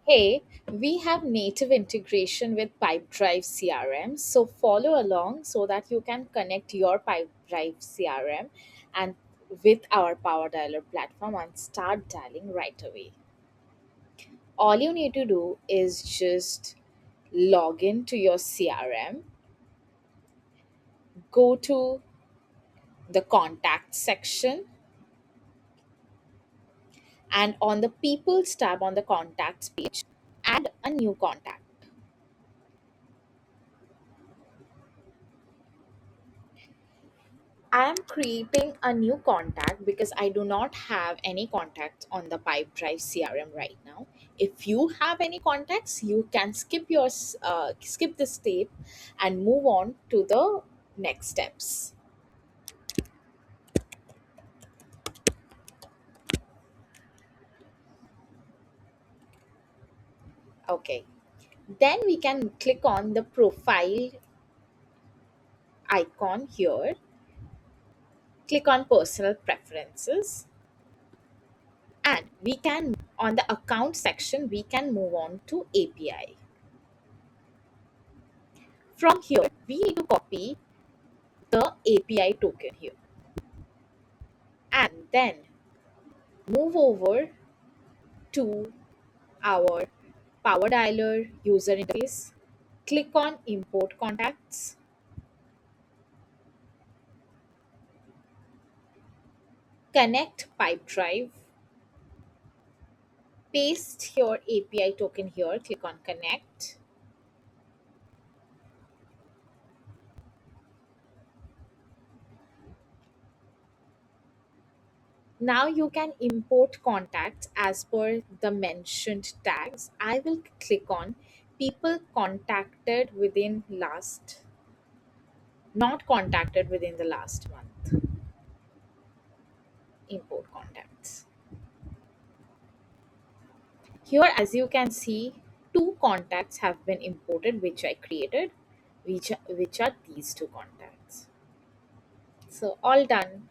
Hey, we have native integration with Pipedrive CRM. So follow along so that you can connect your Pipedrive CRM and with our PowerDialer platform and start dialing right away. All you need to do is just log in to your CRM, go to the contact section, and on the People's tab on the contacts page, add a new contact. I am creating a new contact because I do not have any contacts on the Pipedrive CRM right now. If you have any contacts, you can skip this step and move on to the next steps. Okay. Then we can click on the profile icon here. Click on personal preferences, and we can on the account section we can move on to API. From here, we need to copy the API token here and then move over to our Power Dialer user interface. Click on import contacts, connect Pipedrive, paste your API token here, click on connect. Now you can import contacts as per the mentioned tags. I will click on people contacted within last, not contacted within the last month. Import contacts. Here, as you can see, two contacts have been imported which I created, which are these two contacts. So all done.